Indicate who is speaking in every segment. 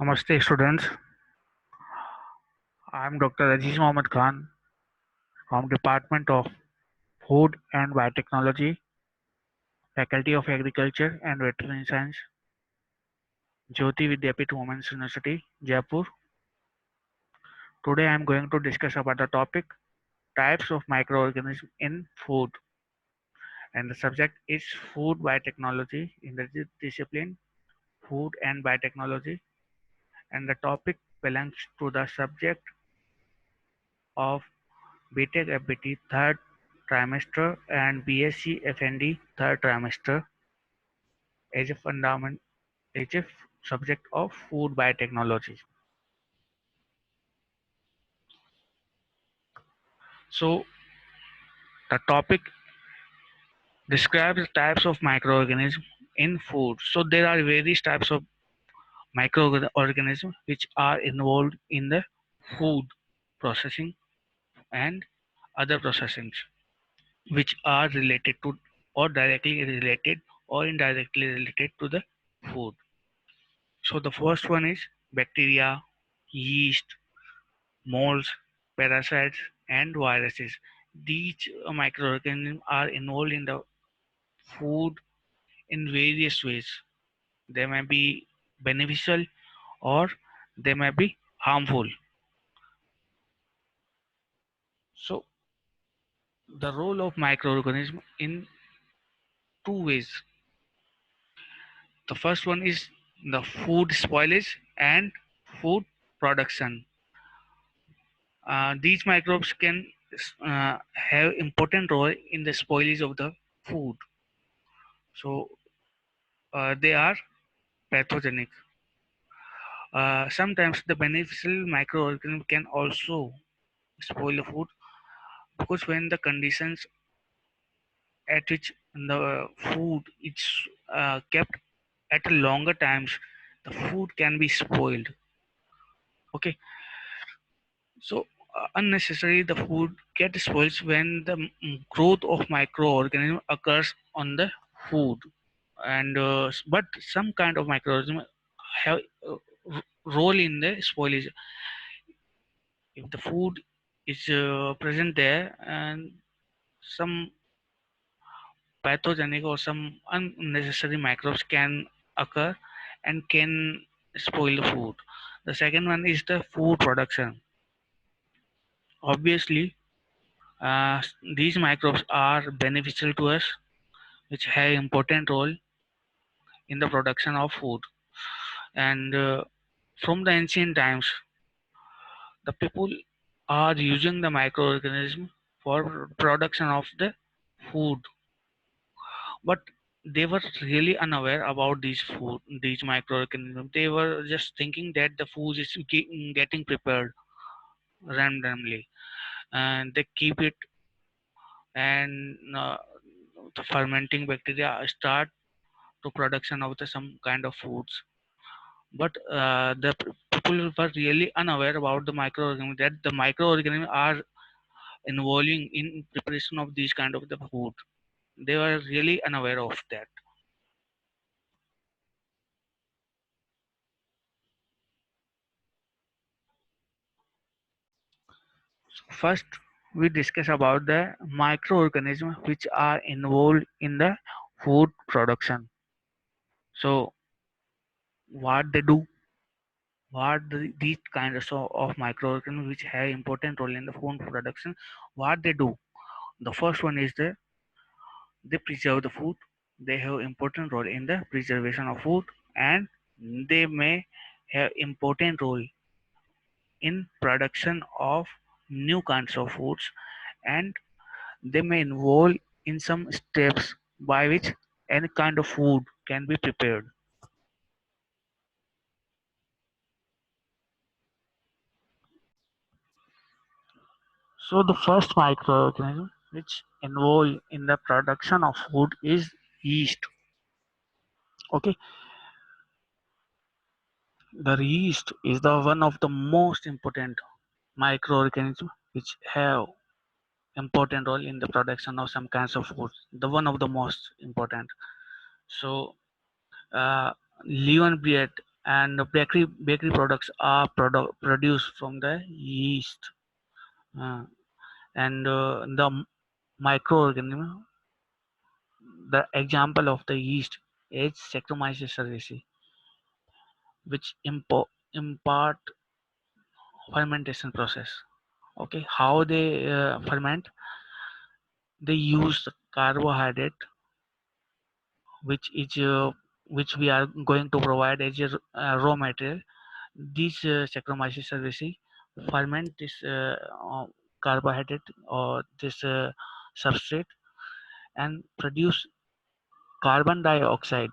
Speaker 1: Namaste students, I am Dr. Aziz Mohammed Khan from Department of Food and Biotechnology, Faculty of Agriculture and Veterinary Science, Jyoti Vidyapith Women's University, Jaipur. Today I am going to discuss about the topic types of microorganisms in food, and the subject is food biotechnology in the discipline food and biotechnology, and the topic belongs to the subject of BTech FBT third trimester and BSc FND third trimester as a fundament as a subject of food biotechnology. So the topic describes types of microorganisms in food. So there are various types of microorganisms which are involved in the food processing and other processings which are related to or directly related or indirectly related to the food. So the first one is bacteria, yeast, molds, parasites, and viruses. These microorganisms are involved in the food in various ways. They may be beneficial or they may be harmful. So the role of microorganism in two ways. The first one is the food spoilage and food production. These microbes can have important role in the spoilage of the food. So they are pathogenic. Sometimes the beneficial microorganism can also spoil the food because when the conditions at which the food is kept at a longer times, the food can be spoiled. Okay, so unnecessarily the food gets spoiled when the growth of microorganism occurs on the food, and but some kind of microorganism have role in the spoilage. If the food is present there and some pathogenic or some unnecessary microbes can occur and can spoil the food. The second one is the food production. Obviously, these microbes are beneficial to us, which have important role in the production of food. And from the ancient times, the people are using the microorganism for production of the food, but they were really unaware about these microorganisms. They were just thinking that the food is getting prepared randomly, and they keep it, and the fermenting bacteria start to production of the some kind of foods. But the people were really unaware about the microorganisms, that the microorganisms are involving in preparation of these kind of the food. They were really unaware of that. First, we discuss about the microorganisms which are involved in the food production. So, what they do, these kinds of microorganisms which have important role in the food production, what they do. The first one is they preserve the food. They have important role in the preservation of food, and they may have important role in production of new kinds of foods, and they may involve in some steps by which any kind of food can be prepared. So the first microorganism which involved in the production of food is yeast. Okay, the yeast is the one of the most important microorganism which have important role in the production of some kinds of food. The one of the most important. So, uh, Leon Briet And bakery products are produced from the yeast, uh, and the microorganism. The example of the yeast is Saccharomyces cerevisiae, which impart fermentation process. Okay, how they ferment? They use the carbohydrate, which is which we are going to provide as a raw material. These Saccharomyces cerevisiae ferment this carbohydrate or this substrate and produce carbon dioxide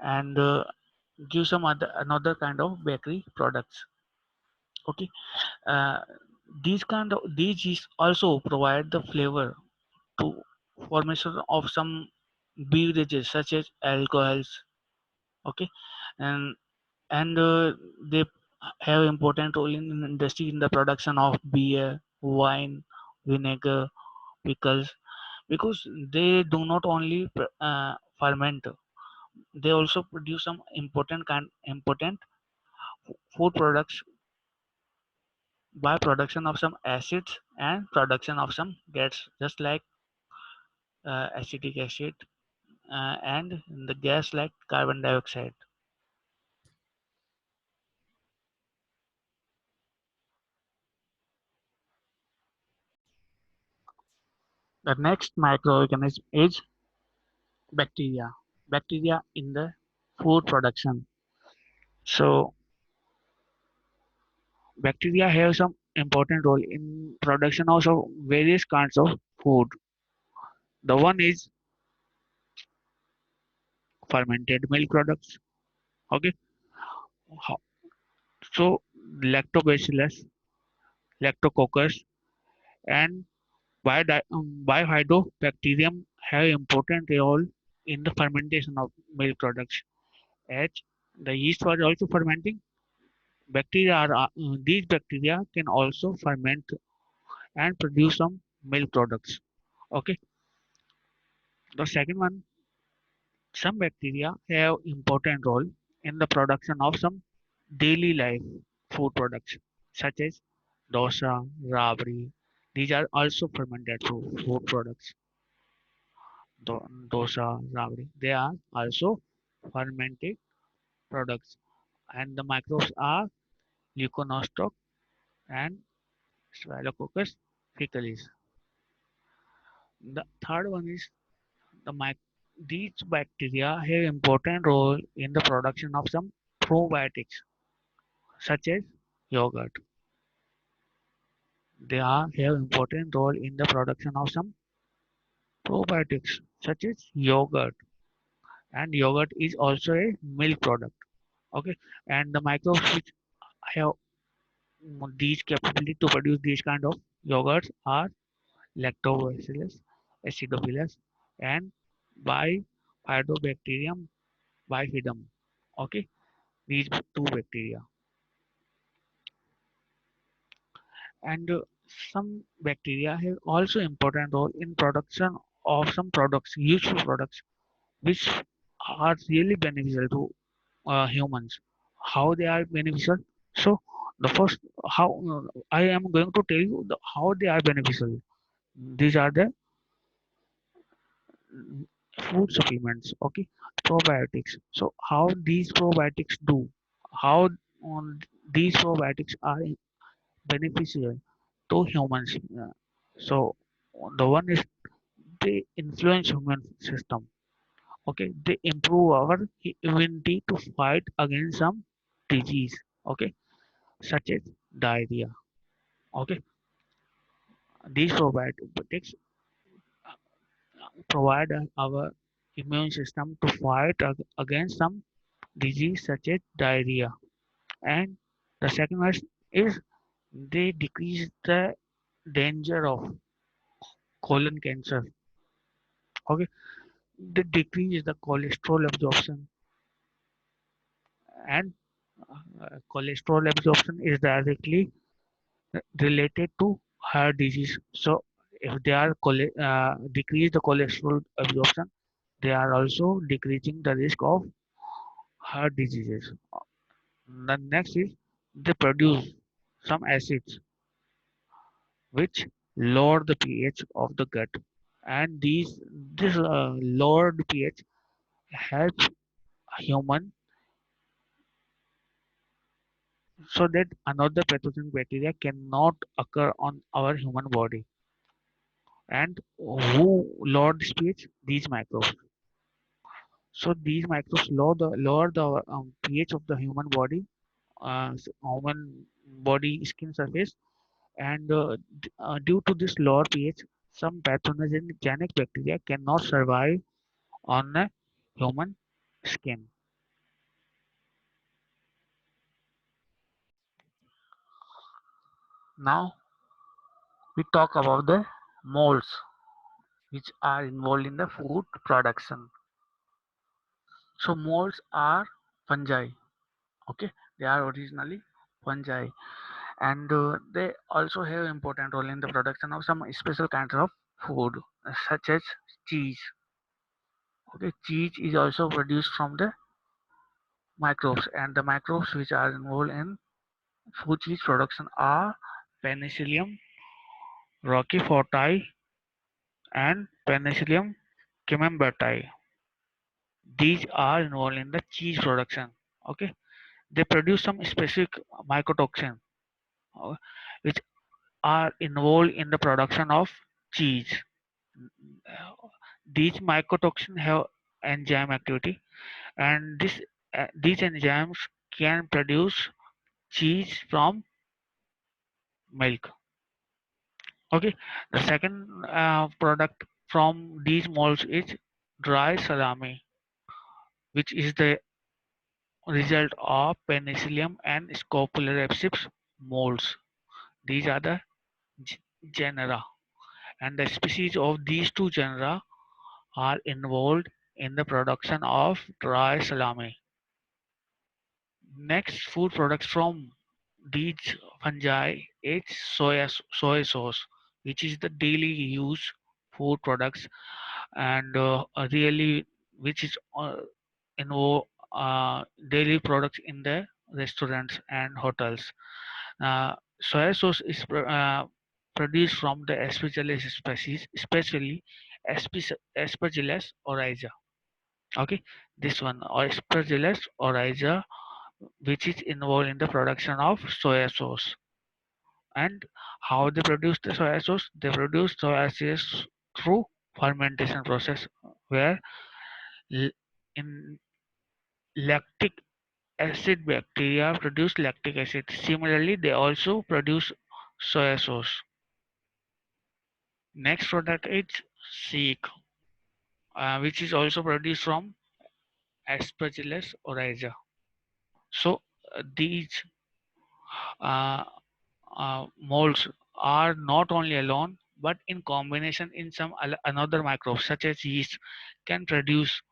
Speaker 1: and give some other another kind of bakery products. Okay, uh, these yeast also provide the flavor to formation of some beverages such as alcohols. Okay, and they have important role in industry in the production of beer, wine, vinegar, pickles, because they do not only ferment, they also produce some important food products by production of some acids and production of some gas, just like acetic acid and the gas like carbon dioxide. The next microorganism is bacteria. Bacteria in the food production. So bacteria have some important role in production of various kinds of food. The one is fermented milk products. Okay, Ho- so lactobacillus, lactococcus, and bifidobacterium have important role in the fermentation of milk products. As the yeast was also fermenting, these bacteria can also ferment and produce some milk products. Okay, the second one, some bacteria have important role in the production of some daily life food products such as dosa, rabri. These are also fermented food products. Dosa, rabri. They are also fermented products, and the microbes are Leuconostoc and Staphylococcus faecalis. The third one is the these bacteria have important role in the production of some probiotics such as yogurt. They have important role in the production of some probiotics such as yogurt, and yogurt is also a milk product. Okay, and the microbes which have these capability to produce these kind of yogurts are Lactobacillus acidophilus and Bifidobacterium bifidum. Okay, these two bacteria, and some bacteria have also important role in production of some products, useful products, which are really beneficial to humans. How they are beneficial? So the first, how I am going to tell you how they are beneficial. These are the food supplements. Okay, probiotics. So how these probiotics do? How these probiotics are beneficial to humans? So the one is they influence human system. Okay, they improve our immunity to fight against some disease. Okay, such as diarrhea. Okay, these probiotics provide our immune system to fight against some disease such as diarrhea. And the second one is they decrease the danger of colon cancer. Okay, they decrease the cholesterol absorption, and cholesterol absorption is directly related to heart disease. So if they are decrease the cholesterol absorption, they are also decreasing the risk of heart diseases. The next is they produce some acids which lower the pH of the gut, and this lowered pH helps human so that another pathogenic bacteria cannot occur on our human body. And who lower this pH? These microbes. So these microbes lower the pH of the human body, human body skin surface, and due to this lower pH, some pathogenic bacteria cannot survive on a human skin. Now we talk about the molds which are involved in the food production. So molds are fungi. Okay, they are originally fungi, and they also have important role in the production of some special kinds of food, such as cheese. Okay, cheese is also produced from the microbes, and the microbes which are involved in food cheese production are Penicillium roqueforti and Penicillium camemberti. These are involved in the cheese production. Okay, they produce some specific mycotoxin uh, which are involved in the production of cheese. These mycotoxins have enzyme activity, and these enzymes can produce cheese from milk. Okay, the second product from these molds is dry salami, which is the result of Penicillium and Scopolarepsis molds. These are the genera, and the species of these two genera are involved in the production of dry salami. Next, food products from these fungi is soy sauce, which is the daily use food products, and really which is involve daily products in the restaurants and hotels. Soy sauce is produced from the Aspergillus species, especially Aspergillus oryza. Okay, this one Aspergillus oryza, which is involved in the production of soy sauce. And how they produce the soy sauce? They produce soy sauce through fermentation process, where l- in lactic acid bacteria produce lactic acid. Similarly, they also produce soy sauce. Next product is Seek, which is also produced from Aspergillus oryza. So these uh, molds are not only alone but in combination in some another microbes such as yeast can produce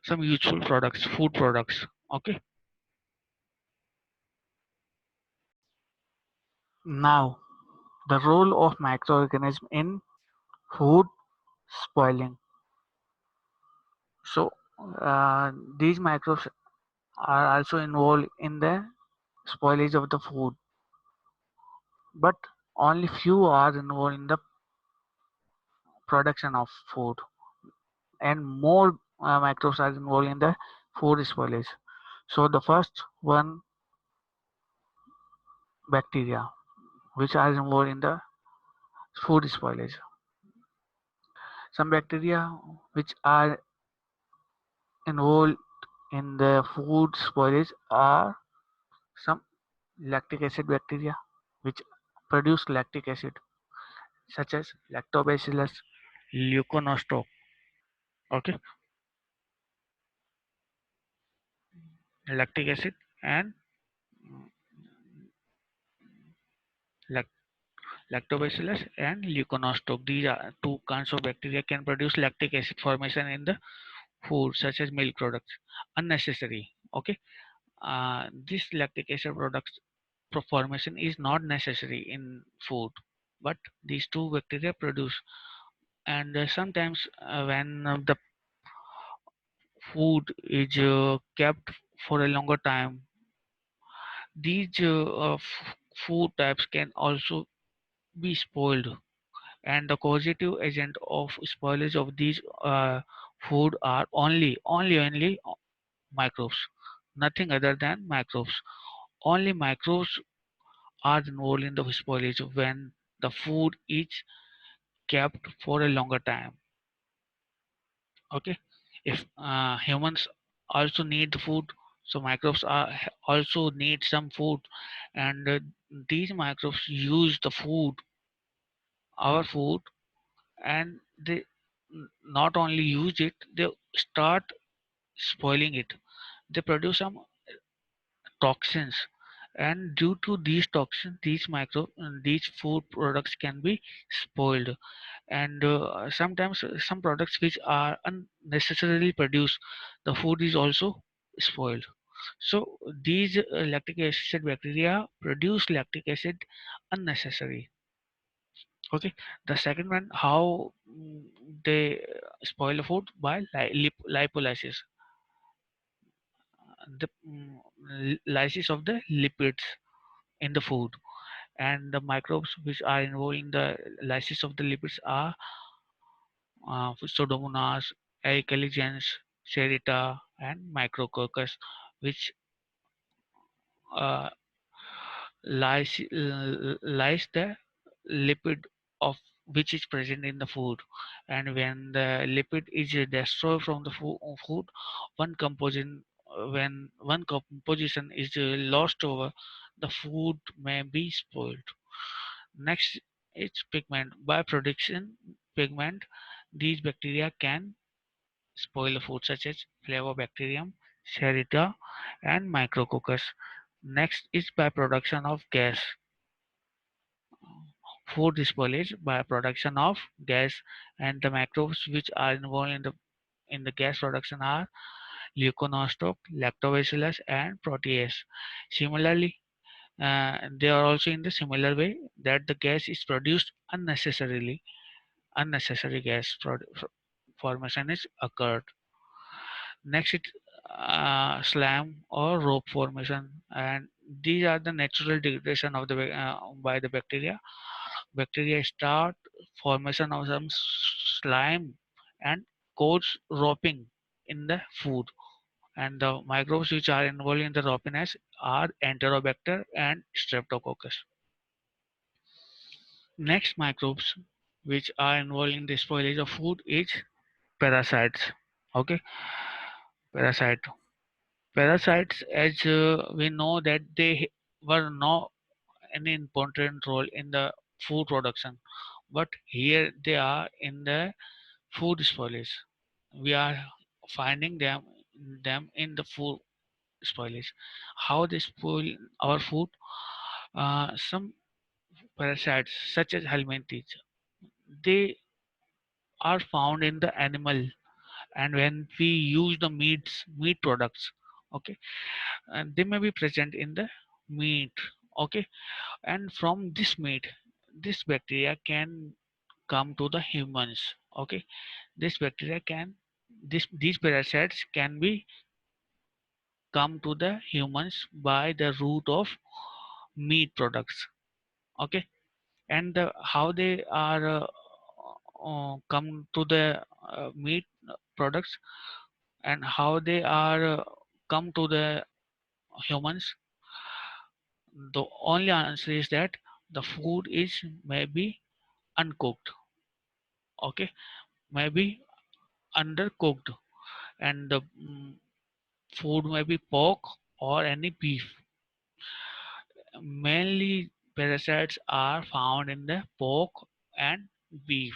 Speaker 1: some useful products, food products. Okay. Now the role of microorganism in food spoiling. So these microbes are also involved in the spoilage of the food, but only few are involved in the production of food, and more microbes are involved in the food spoilage. So the first one, bacteria, which are involved in the food spoilage. Some bacteria which are involved in the food spoilage are some lactic acid bacteria, which produce lactic acid, such as Lactobacillus leuconostoc. Okay, lactic acid and lac- Lactobacillus and leuconostoc. These are two kinds of bacteria can produce lactic acid formation in the food, such as milk products. Unnecessary. Okay, this lactic acid products formation is not necessary in food, but these two bacteria produce. And sometimes when the food is kept for a longer time, these food types can also be spoiled, and the causative agent of spoilage of these food are only microbes, nothing other than microbes. Only microbes are involved in the spoilage when the food is kept for a longer time. Okay, if humans also need the food, so microbes are also need some food, and these microbes use the food, our food, and they not only use it, they start spoiling it. They produce some toxins, and due to these toxins, these food products can be spoiled. And sometimes some products which are unnecessarily produced, the food is also spoiled. So these lactic acid bacteria produce lactic acid unnecessary. Okay, the second one, how they spoil the food by lipolysis, the lysis of the lipids in the food, and the microbes which are involved in the lysis of the lipids are Pseudomonas, Aequilogenes, Serita, and Micrococcus, which uh, lies the lipid of which is present in the food. And when the lipid is destroyed from the food, one composition when one composition is lost over, the food may be spoiled. Next is pigment. By production pigment, these bacteria can spoil the food such as Flavobacterium, Serita, and Micrococcus. Next is by production of gas. Food spoilage by production of gas, and the microbes which are involved in the gas production are Leuconostoc, Lactobacillus, and Protease. Similarly, they are also in the similar way that the gas is produced unnecessarily. Unnecessary gas formation is occurred. Next, it slime or rope formation, and these are the natural degradation of the by the bacteria. Bacteria start formation of some slime and coats roping in the food, and the microbes which are involved in the ropiness are Enterobacter and Streptococcus. Next microbes which are involved in the spoilage of food is parasites. Okay, parasite. Parasites, as we know that they were no any important role in the food production, but here they are in the food spoilage. We are finding them in the food spoilage. How they spoil our food? Some parasites such as helminthids, they are found in the animal, and when we use the meat products, okay, and they may be present in the meat. Okay, and from this meat, this bacteria can come to the humans. Okay, this bacteria can these parasites can be come to the humans by the route of meat products. Okay, and how they are come to the meat products, and how they are come to the humans. The only answer is that the food is maybe uncooked. Okay, maybe undercooked, and the food may be pork or any beef. Mainly parasites are found in the pork and beef.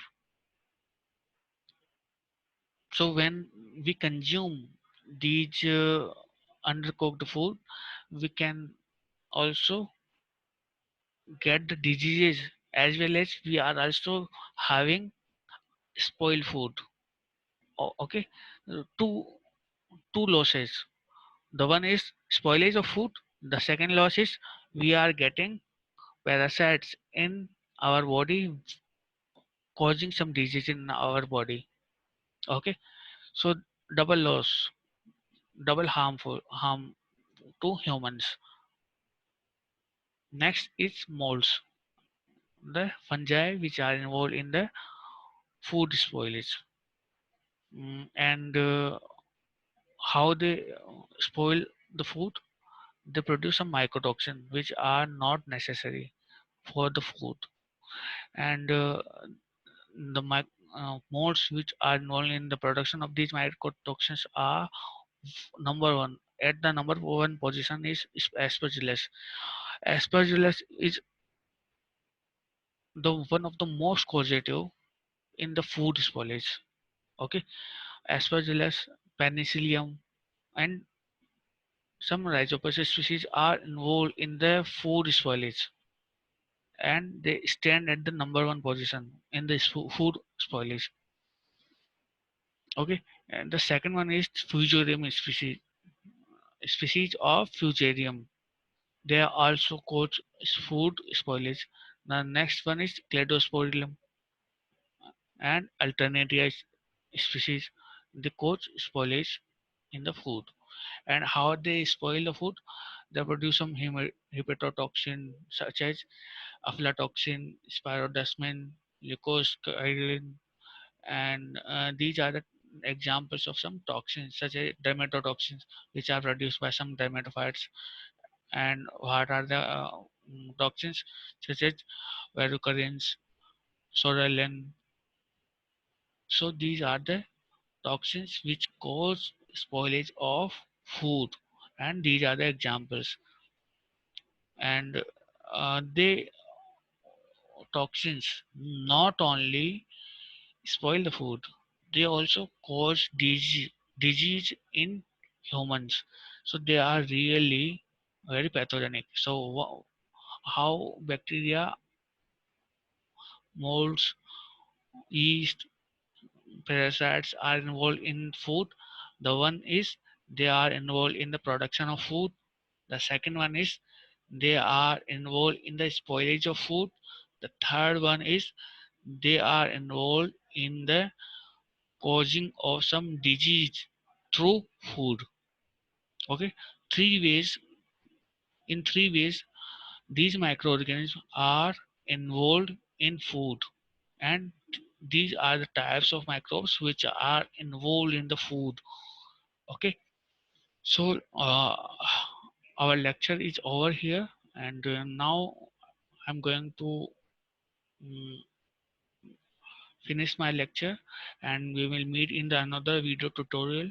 Speaker 1: So when we consume these undercooked food, we can also get the diseases, as well as we are also having spoiled food. Okay, two losses. The one is spoilage of food. The second loss is we are getting parasites in our body, causing some disease in our body. Okay, so double loss. double harm to humans. Next is molds, the fungi which are involved in the food spoilage. And how they spoil the food, they produce some mycotoxin which are not necessary for the food. And the modes which are involved in the production of these mycotoxins are: number one, at the number one position is aspergillus. Aspergillus is the one of the most causative in the food spoilage. Okay, aspergillus, penicillium, and some rhizopus species are involved in the food spoilage, and they stand at the number one position in the food spoilage. Okay, and the second one is Fusarium species of Fusarium. They are also cause food spoilage. The next one is Cladosporidium and Alternaria species. They cause spoilage in the food. And how they spoil the food? They produce some hepatotoxin such as aflatoxin, spirodesmin, leukoskyrine, and these are the examples of some toxins such as dermatotoxins which are produced by some dermatophytes. And what are the toxins such as verrucarians, sorellin? So these are the toxins which cause spoilage of food, and these are the examples. And they toxins not only spoil the food, they also cause disease in humans. So they are really very pathogenic. So how bacteria, molds, yeast, parasites are involved in food? The one is they are involved in the production of food. The second one is they are involved in the spoilage of food. The third one is they are involved in the causing of some disease through food. Okay, three ways. In three ways, these microorganisms are involved in food, and these are the types of microbes which are involved in the food. Okay, so our lecture is over here, and now I'm going to mm, finish my lecture, and we will meet in the another video tutorial.